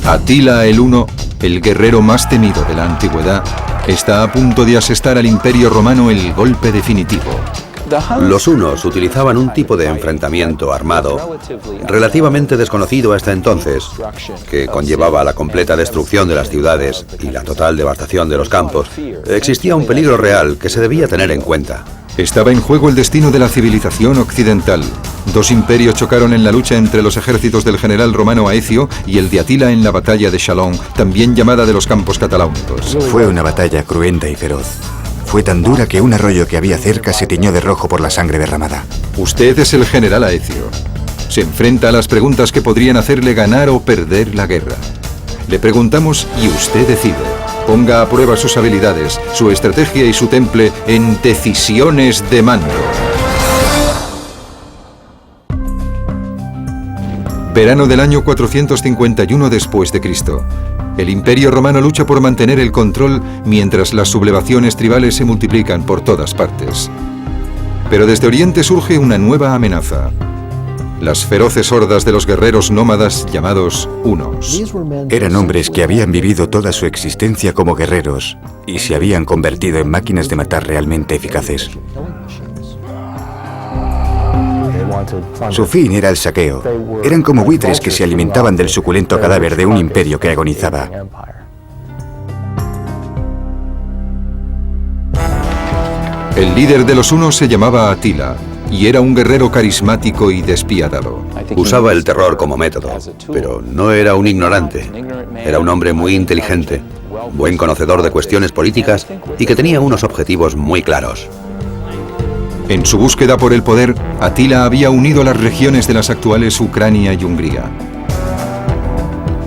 Atila el Huno, el guerrero más temido de la antigüedad, está a punto de asestar al Imperio Romano el golpe definitivo. Los hunos utilizaban un tipo de enfrentamiento armado relativamente desconocido hasta entonces, que conllevaba la completa destrucción de las ciudades y la total devastación de los campos. Existía un peligro real que se debía tener en cuenta. Estaba en juego el destino de la civilización occidental. Dos imperios chocaron en la lucha entre los ejércitos del general romano Aecio y el de Atila en la batalla de Chalons, también llamada de los Campos Cataláunicos. Fue una batalla cruenta y feroz. Fue tan dura que un arroyo que había cerca se tiñó de rojo por la sangre derramada. Usted es el general Aecio. Se enfrenta a las preguntas que podrían hacerle ganar o perder la guerra. Le preguntamos y usted decide. Ponga a prueba sus habilidades, su estrategia y su temple en decisiones de mando. Verano del año 451 después de Cristo. El Imperio Romano lucha por mantener el control mientras las sublevaciones tribales se multiplican por todas partes. Pero desde Oriente surge una nueva amenaza. Las feroces hordas de los guerreros nómadas llamados hunos. Eran hombres que habían vivido toda su existencia como guerreros y se habían convertido en máquinas de matar realmente eficaces. Su fin era el saqueo. Eran como buitres que se alimentaban del suculento cadáver de un imperio que agonizaba. El líder de los hunos se llamaba Atila y era un guerrero carismático y despiadado. Usaba el terror como método, pero no era un ignorante. Era un hombre muy inteligente, buen conocedor de cuestiones políticas y que tenía unos objetivos muy claros. En su búsqueda por el poder, Atila había unido las regiones de las actuales Ucrania y Hungría.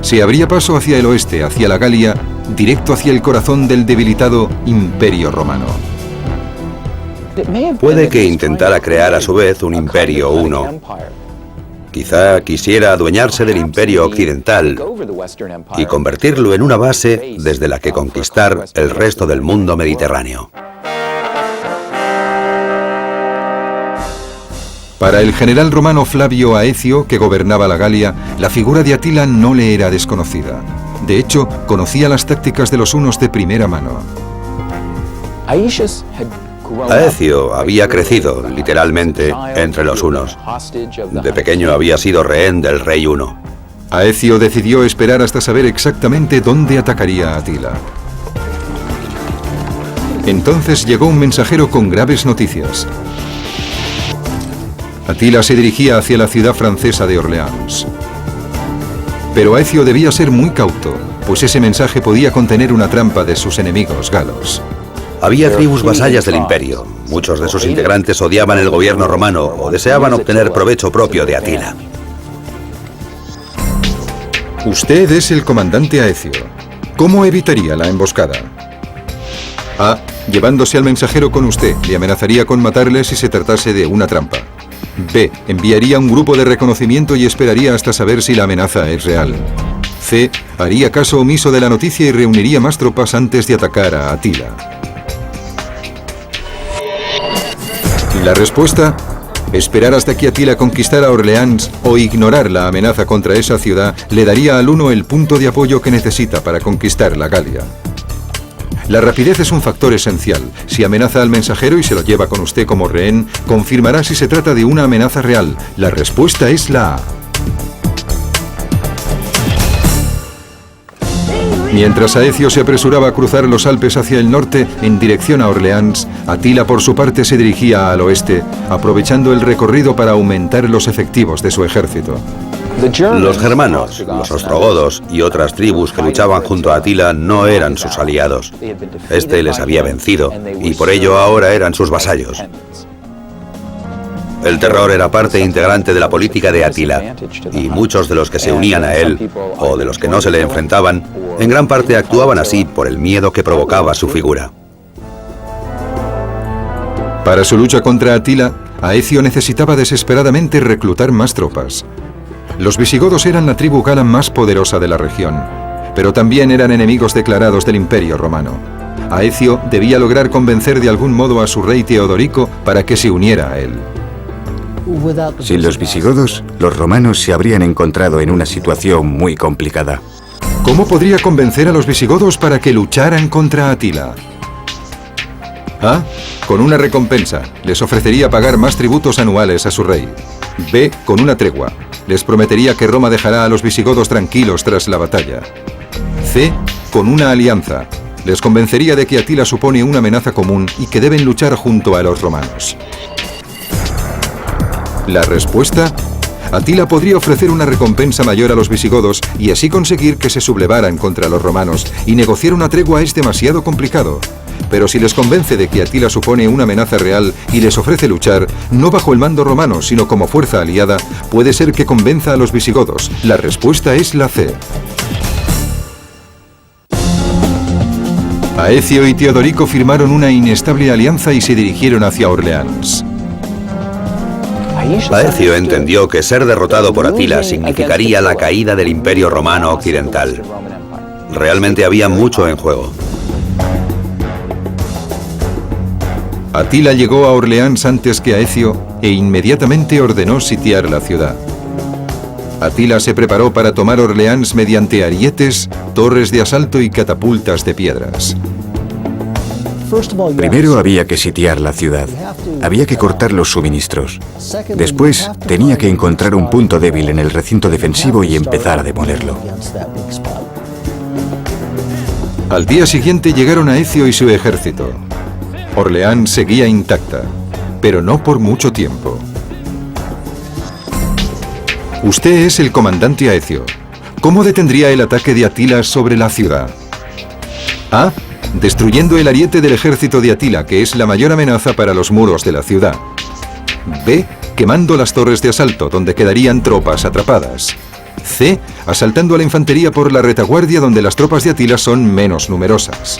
Se abría paso hacia el oeste, hacia la Galia, directo hacia el corazón del debilitado Imperio Romano. Puede que intentara crear a su vez un imperio huno. Quizá quisiera adueñarse del imperio occidental y convertirlo en una base desde la que conquistar el resto del mundo mediterráneo. Para el general romano Flavio Aecio, que gobernaba la Galia, la figura de Atila no le era desconocida. De hecho, conocía las tácticas de los hunos de primera mano. Aecio había crecido, literalmente, entre los hunos. De pequeño había sido rehén del rey huno. Aecio decidió esperar hasta saber exactamente dónde atacaría a Atila. Entonces llegó un mensajero con graves noticias. Atila se dirigía hacia la ciudad francesa de Orleans. Pero Aecio debía ser muy cauto, pues ese mensaje podía contener una trampa de sus enemigos galos. Había tribus vasallas del imperio. Muchos de sus integrantes odiaban el gobierno romano o deseaban obtener provecho propio de Atila. Usted es el comandante Aecio. ¿Cómo evitaría la emboscada? A. Llevándose al mensajero con usted. Le amenazaría con matarle si se tratase de una trampa. B. Enviaría un grupo de reconocimiento y esperaría hasta saber si la amenaza es real. C. Haría caso omiso de la noticia y reuniría más tropas antes de atacar a Atila. La respuesta: esperar hasta que Atila conquistara Orleans o ignorar la amenaza contra esa ciudad le daría al huno el punto de apoyo que necesita para conquistar la Galia. La rapidez es un factor esencial. Si amenaza al mensajero y se lo lleva con usted como rehén, confirmará si se trata de una amenaza real. La respuesta es la A. Mientras Aecio se apresuraba a cruzar los Alpes hacia el norte, en dirección a Orleans, Atila por su parte se dirigía al oeste, aprovechando el recorrido para aumentar los efectivos de su ejército. Los germanos, los ostrogodos y otras tribus que luchaban junto a Atila no eran sus aliados. Este les había vencido y por ello ahora eran sus vasallos. El terror era parte integrante de la política de Atila, y muchos de los que se unían a él, o de los que no se le enfrentaban, en gran parte actuaban así por el miedo que provocaba su figura. Para su lucha contra Atila, Aecio necesitaba desesperadamente reclutar más tropas. Los visigodos eran la tribu gala más poderosa de la región, pero también eran enemigos declarados del Imperio Romano. Aecio debía lograr convencer de algún modo a su rey Teodorico para que se uniera a él. Sin los visigodos, los romanos se habrían encontrado en una situación muy complicada. ¿Cómo podría convencer a los visigodos para que lucharan contra Atila? A. Con una recompensa. Les ofrecería pagar más tributos anuales a su rey. B. Con una tregua. Les prometería que Roma dejará a los visigodos tranquilos tras la batalla. C. Con una alianza. Les convencería de que Atila supone una amenaza común y que deben luchar junto a los romanos. La respuesta: Atila podría ofrecer una recompensa mayor a los visigodos y así conseguir que se sublevaran contra los romanos, y negociar una tregua es demasiado complicado. Pero si les convence de que Atila supone una amenaza real y les ofrece luchar, no bajo el mando romano, sino como fuerza aliada, puede ser que convenza a los visigodos. La respuesta es la C. Aecio y Teodorico firmaron una inestable alianza y se dirigieron hacia Orleans. Aecio entendió que ser derrotado por Atila significaría la caída del Imperio Romano Occidental. Realmente había mucho en juego. Atila llegó a Orleans antes que Aecio e inmediatamente ordenó sitiar la ciudad. Atila se preparó para tomar Orleans mediante arietes, torres de asalto y catapultas de piedras. Primero había que sitiar la ciudad. Había que cortar los suministros. Después tenía que encontrar un punto débil en el recinto defensivo y empezar a demolerlo. Al día siguiente llegaron Aecio y su ejército. Orleans seguía intacta, pero no por mucho tiempo. Usted es el comandante Aecio. ¿Cómo detendría el ataque de Atila sobre la ciudad? A. Destruyendo el ariete del ejército de Atila, que es la mayor amenaza para los muros de la ciudad. B. Quemando las torres de asalto, donde quedarían tropas atrapadas. C. Asaltando a la infantería por la retaguardia, donde las tropas de Atila son menos numerosas.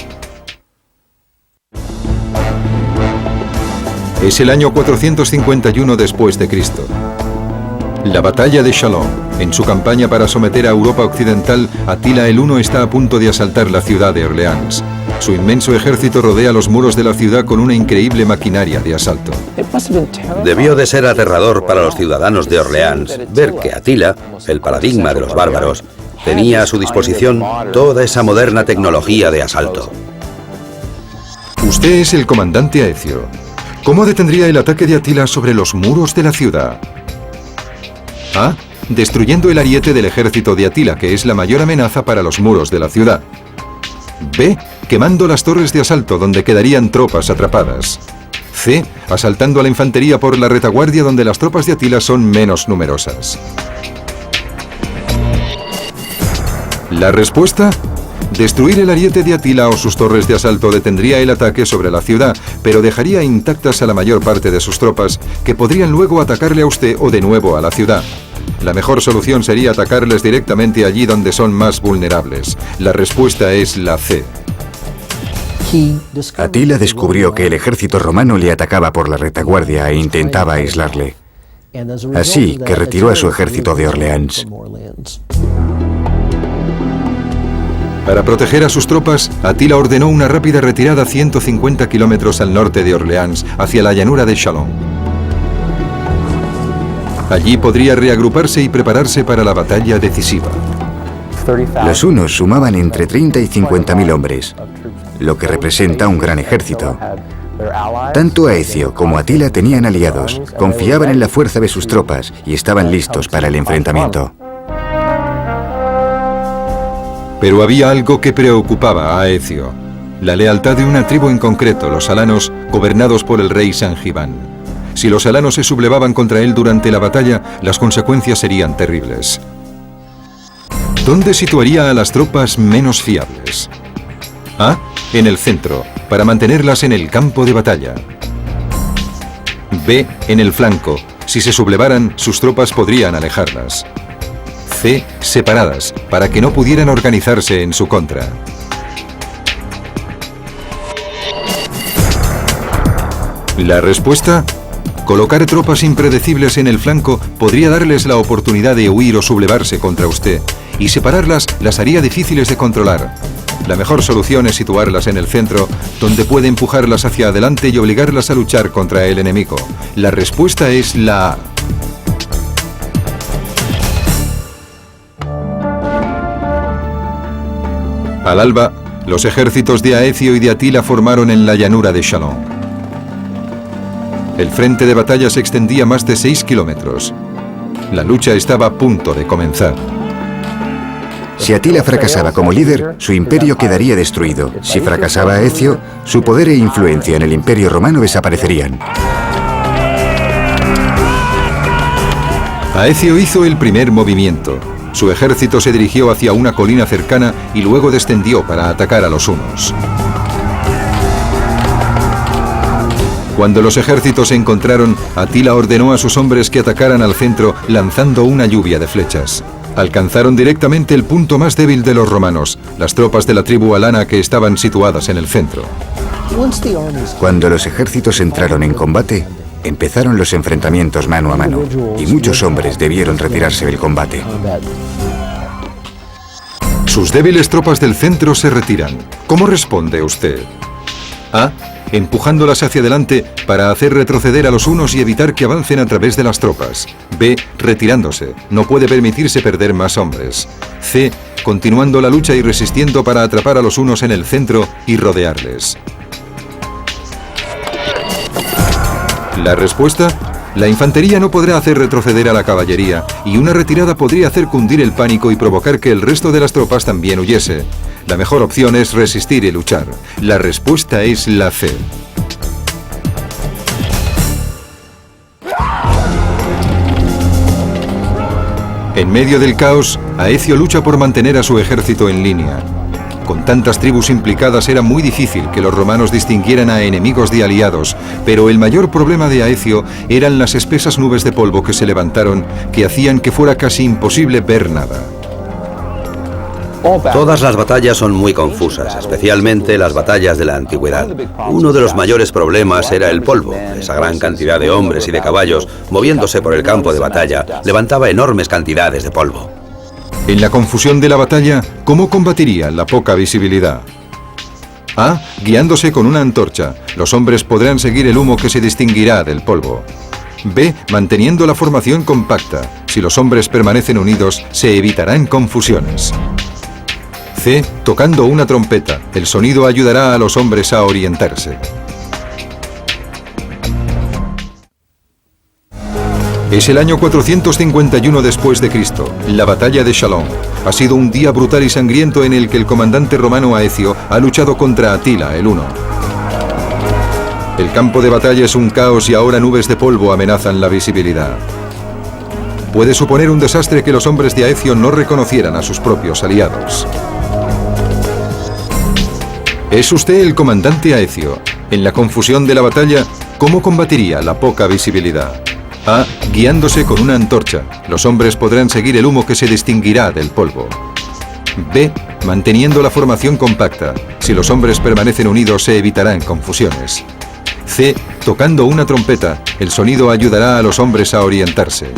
Es el año 451 después de Cristo. La batalla de Chalon. En su campaña para someter a Europa Occidental, Atila el Huno está a punto de asaltar la ciudad de Orleans. Su inmenso ejército rodea los muros de la ciudad con una increíble maquinaria de asalto. Debió de ser aterrador para los ciudadanos de Orleans ver que Atila, el paradigma de los bárbaros, tenía a su disposición toda esa moderna tecnología de asalto. Usted es el comandante Aecio. ¿Cómo detendría el ataque de Atila sobre los muros de la ciudad? A. Destruyendo el ariete del ejército de Atila, que es la mayor amenaza para los muros de la ciudad. B. Quemando las torres de asalto, donde quedarían tropas atrapadas. C. Asaltando a la infantería por la retaguardia, donde las tropas de Atila son menos numerosas. La respuesta: destruir el ariete de Atila o sus torres de asalto detendría el ataque sobre la ciudad, pero dejaría intactas a la mayor parte de sus tropas, que podrían luego atacarle a usted o de nuevo a la ciudad. La mejor solución sería atacarles directamente allí donde son más vulnerables. La respuesta es la C. Atila descubrió que el ejército romano le atacaba por la retaguardia e intentaba aislarle. Así que retiró a su ejército de Orleans. Para proteger a sus tropas, Atila ordenó una rápida retirada 150 kilómetros al norte de Orleans, hacia la llanura de Chalon. Allí podría reagruparse y prepararse para la batalla decisiva. Los hunos sumaban entre 30 y 50.000 hombres, lo que representa un gran ejército. Tanto Aecio como Atila tenían aliados, confiaban en la fuerza de sus tropas y estaban listos para el enfrentamiento. Pero había algo que preocupaba a Aecio: la lealtad de una tribu en concreto, los alanos, gobernados por el rey Sangibán. Si los alanos se sublevaban contra él durante la batalla, las consecuencias serían terribles. ¿Dónde situaría a las tropas menos fiables? A. En el centro, para mantenerlas en el campo de batalla. B. En el flanco. Si se sublevaran, sus tropas podrían alejarlas. C. Separadas, para que no pudieran organizarse en su contra. La respuesta: colocar tropas impredecibles en el flanco podría darles la oportunidad de huir o sublevarse contra usted, y separarlas las haría difíciles de controlar. La mejor solución es situarlas en el centro, donde puede empujarlas hacia adelante y obligarlas a luchar contra el enemigo. La respuesta es la A. Al alba, los ejércitos de Aecio y de Atila formaron en la llanura de Chalons. El frente de batalla se extendía más de 6 kilómetros. La lucha estaba a punto de comenzar. Si Atila fracasaba como líder, su imperio quedaría destruido. Si fracasaba Aecio, su poder e influencia en el imperio romano desaparecerían. Aecio hizo el primer movimiento. Su ejército se dirigió hacia una colina cercana y luego descendió para atacar a los hunos. Cuando los ejércitos se encontraron, Atila ordenó a sus hombres que atacaran al centro lanzando una lluvia de flechas. Alcanzaron directamente el punto más débil de los romanos, las tropas de la tribu alana que estaban situadas en el centro. Cuando los ejércitos entraron en combate, empezaron los enfrentamientos mano a mano, y muchos hombres debieron retirarse del combate. Sus débiles tropas del centro se retiran. ¿Cómo responde usted? A. Empujándolas hacia adelante para hacer retroceder a los hunos y evitar que avancen a través de las tropas. B. Retirándose. No puede permitirse perder más hombres. C. Continuando la lucha y resistiendo para atrapar a los hunos en el centro y rodearles. La respuesta: la infantería no podrá hacer retroceder a la caballería y una retirada podría hacer cundir el pánico y provocar que el resto de las tropas también huyese. La mejor opción es resistir y luchar. La respuesta es la C. En medio del caos, Aecio lucha por mantener a su ejército en línea. Con tantas tribus implicadas era muy difícil que los romanos distinguieran a enemigos de aliados, pero el mayor problema de Aecio eran las espesas nubes de polvo que se levantaron, que hacían que fuera casi imposible ver nada. Todas las batallas son muy confusas, especialmente las batallas de la antigüedad. Uno de los mayores problemas era el polvo. Esa gran cantidad de hombres y de caballos moviéndose por el campo de batalla levantaba enormes cantidades de polvo. En la confusión de la batalla, ¿cómo combatiría la poca visibilidad? A. Guiándose con una antorcha. Los hombres podrán seguir el humo que se distinguirá del polvo. B. Manteniendo la formación compacta. Si los hombres permanecen unidos, se evitarán confusiones. C. Tocando una trompeta. El sonido ayudará a los hombres a orientarse. Es el año 451 después de Cristo, la batalla de Chalons. Ha sido un día brutal y sangriento en el que el comandante romano Aecio ha luchado contra Atila, el Huno. El campo de batalla es un caos y ahora nubes de polvo amenazan la visibilidad. Puede suponer un desastre que los hombres de Aecio no reconocieran a sus propios aliados. ¿Es usted el comandante Aecio? En la confusión de la batalla, ¿cómo combatiría la poca visibilidad? A. Guiándose con una antorcha. Los hombres podrán seguir el humo que se distinguirá del polvo. B. Manteniendo la formación compacta. Si los hombres permanecen unidos, se evitarán confusiones. C. Tocando una trompeta. El sonido ayudará a los hombres a orientarse.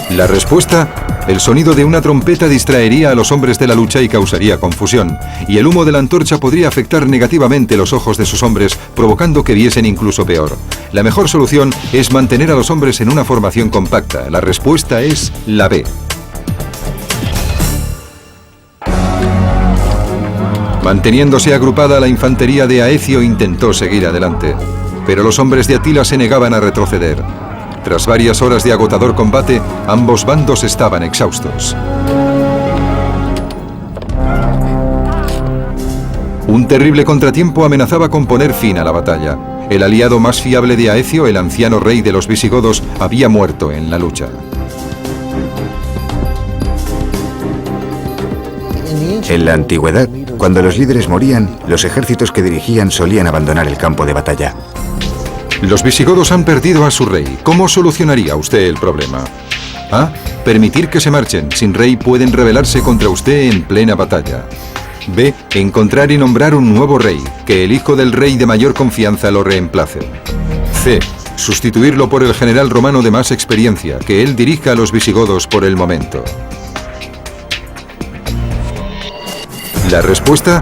La respuesta: el sonido de una trompeta distraería a los hombres de la lucha y causaría confusión, y el humo de la antorcha podría afectar negativamente los ojos de sus hombres, provocando que viesen incluso peor. La mejor solución es mantener a los hombres en una formación compacta. La respuesta es la B. Manteniéndose agrupada, la infantería de Aecio intentó seguir adelante, pero los hombres de Atila se negaban a retroceder. Tras varias horas de agotador combate, ambos bandos estaban exhaustos. Un terrible contratiempo amenazaba con poner fin a la batalla. El aliado más fiable de Aecio, el anciano rey de los visigodos, había muerto en la lucha. En la antigüedad, cuando los líderes morían, los ejércitos que dirigían solían abandonar el campo de batalla. Los visigodos han perdido a su rey. ¿Cómo solucionaría usted el problema? A. Permitir que se marchen. Sin rey pueden rebelarse contra usted en plena batalla. B. Encontrar y nombrar un nuevo rey. Que el hijo del rey de mayor confianza lo reemplace. C. Sustituirlo por el general romano de más experiencia. Que él dirija a los visigodos por el momento. La respuesta: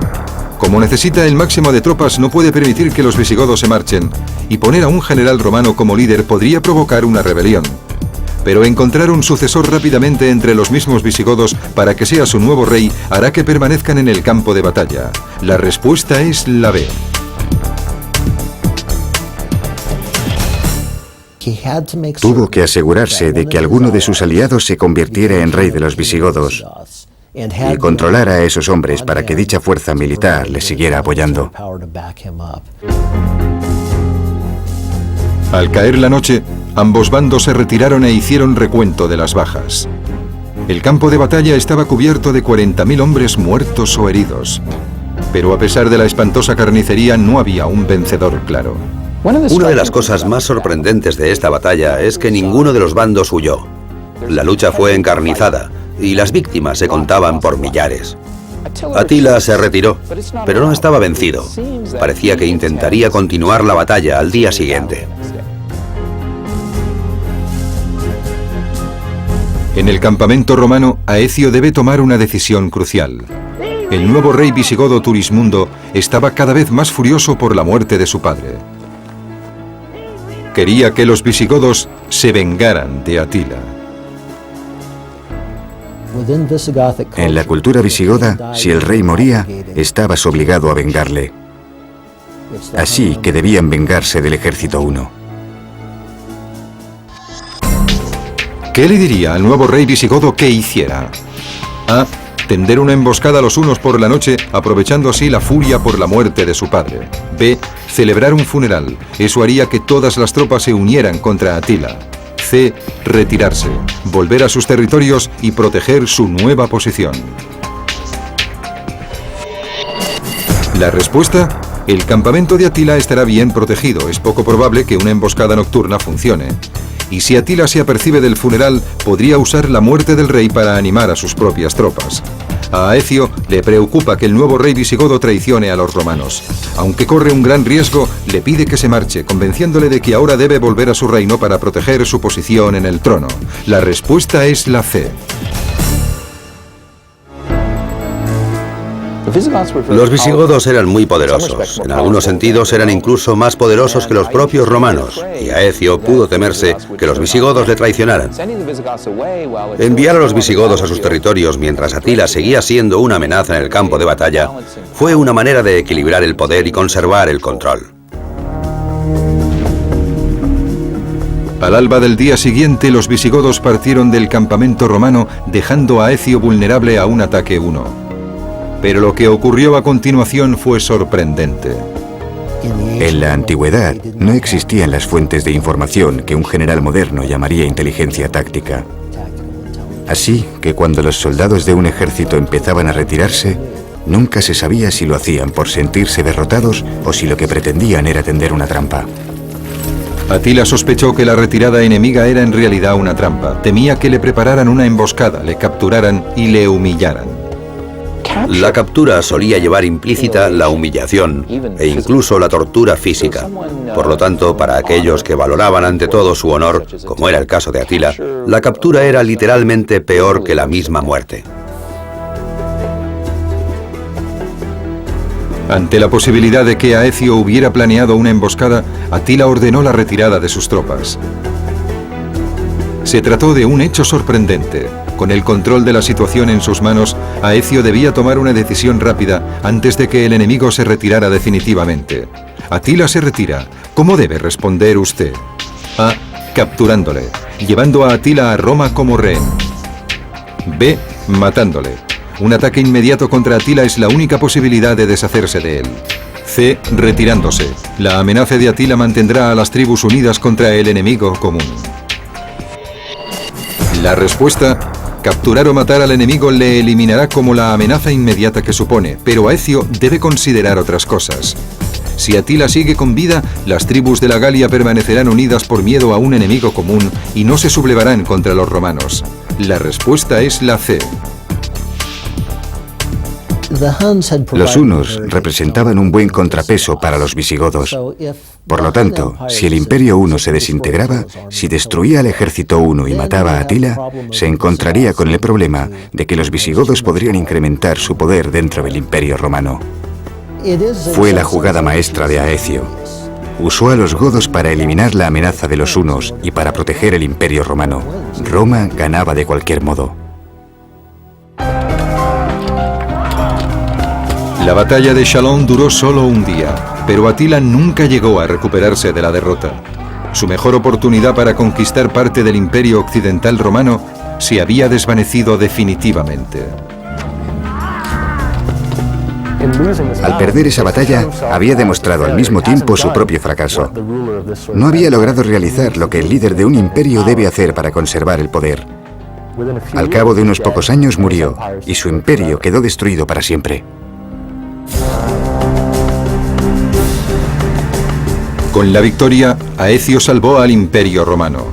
como necesita el máximo de tropas, no puede permitir que los visigodos se marchen, y poner a un general romano como líder podría provocar una rebelión. Pero encontrar un sucesor rápidamente entre los mismos visigodos para que sea su nuevo rey hará que permanezcan en el campo de batalla. La respuesta es la B. Tuvo que asegurarse de que alguno de sus aliados se convirtiera en rey de los visigodos y controlara a esos hombres para que dicha fuerza militar le siguiera apoyando. Al caer la noche, ambos bandos se retiraron e hicieron recuento de las bajas. El campo de batalla estaba cubierto de 40.000 hombres muertos o heridos. Pero a pesar de la espantosa carnicería, no había un vencedor claro. Una de las cosas más sorprendentes de esta batalla es que ninguno de los bandos huyó. La lucha fue encarnizada y las víctimas se contaban por millares. Atila se retiró, pero no estaba vencido. Parecía que intentaría continuar la batalla al día siguiente. En el campamento romano, Aecio debe tomar una decisión crucial. El nuevo rey visigodo Turismundo estaba cada vez más furioso por la muerte de su padre. Quería que los visigodos se vengaran de Atila. En la cultura visigoda, si el rey moría, estabas obligado a vengarle. Así que debían vengarse del ejército huno. ¿Qué le diría al nuevo rey visigodo que hiciera? A. Tender una emboscada a los hunos por la noche, aprovechando así la furia por la muerte de su padre. B. Celebrar un funeral. Eso haría que todas las tropas se unieran contra Atila. C. Retirarse, volver a sus territorios y proteger su nueva posición. La respuesta: el campamento de Atila estará bien protegido. Es poco probable que una emboscada nocturna funcione. Y si Atila se apercibe del funeral, podría usar la muerte del rey para animar a sus propias tropas. A Aecio le preocupa que el nuevo rey visigodo traicione a los romanos. Aunque corre un gran riesgo, le pide que se marche, convenciéndole de que ahora debe volver a su reino para proteger su posición en el trono. La respuesta es la C. Los visigodos eran muy poderosos. En algunos sentidos eran incluso más poderosos que los propios romanos, y Aecio pudo temerse que los visigodos le traicionaran. Enviar a los visigodos a sus territorios mientras Atila seguía siendo una amenaza en el campo de batalla fue una manera de equilibrar el poder y conservar el control. Al alba del día siguiente, los visigodos partieron del campamento romano, dejando a Aecio vulnerable a un ataque huno. Pero lo que ocurrió a continuación fue sorprendente. En la antigüedad no existían las fuentes de información que un general moderno llamaría inteligencia táctica. Así que cuando los soldados de un ejército empezaban a retirarse, nunca se sabía si lo hacían por sentirse derrotados o si lo que pretendían era tender una trampa. Atila sospechó que la retirada enemiga era en realidad una trampa. Temía que le prepararan una emboscada, le capturaran y le humillaran. La captura solía llevar implícita la humillación e incluso la tortura física. Por lo tanto, para aquellos que valoraban ante todo su honor, como era el caso de Atila, la captura era literalmente peor que la misma muerte. Ante la posibilidad de que Aecio hubiera planeado una emboscada, Atila ordenó la retirada de sus tropas. Se trató de un hecho sorprendente. Con el control de la situación en sus manos, Aecio debía tomar una decisión rápida antes de que el enemigo se retirara definitivamente. Atila se retira. ¿Cómo debe responder usted? A. Capturándole, llevando a Atila a Roma como rehén. B. Matándole. Un ataque inmediato contra Atila es la única posibilidad de deshacerse de él. C. Retirándose. La amenaza de Atila mantendrá a las tribus unidas contra el enemigo común. La respuesta: capturar o matar al enemigo le eliminará como la amenaza inmediata que supone, pero Aecio debe considerar otras cosas. Si Atila sigue con vida, las tribus de la Galia permanecerán unidas por miedo a un enemigo común y no se sublevarán contra los romanos. La respuesta es la C. Los hunos representaban un buen contrapeso para los visigodos. Por lo tanto, si el imperio huno se desintegraba, si destruía al ejército huno y mataba a Atila, se encontraría con el problema de que los visigodos podrían incrementar su poder dentro del imperio romano. Fue la jugada maestra de Aecio. Usó a los godos para eliminar la amenaza de los hunos y para proteger el imperio romano. Roma ganaba de cualquier modo. La batalla de Chalons duró solo un día, pero Atila nunca llegó a recuperarse de la derrota. Su mejor oportunidad para conquistar parte del Imperio Occidental romano se había desvanecido definitivamente. Al perder esa batalla, había demostrado al mismo tiempo su propio fracaso. No había logrado realizar lo que el líder de un imperio debe hacer para conservar el poder. Al cabo de unos pocos años murió, y su imperio quedó destruido para siempre. Con la victoria, Aecio salvó al Imperio romano.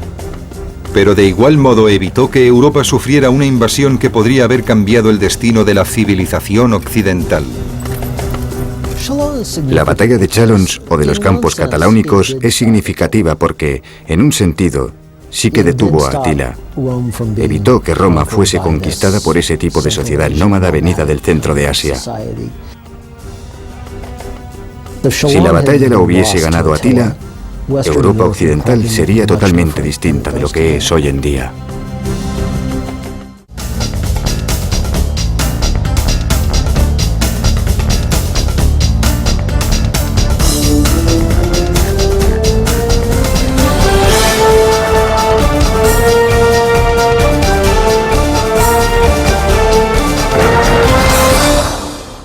Pero de igual modo evitó que Europa sufriera una invasión que podría haber cambiado el destino de la civilización occidental. La batalla de Chalons o de los campos cataláunicos es significativa porque, en un sentido, sí que detuvo a Atila. Evitó que Roma fuese conquistada por ese tipo de sociedad nómada venida del centro de Asia. Si la batalla la hubiese ganado Atila, Europa occidental sería totalmente distinta de lo que es hoy en día.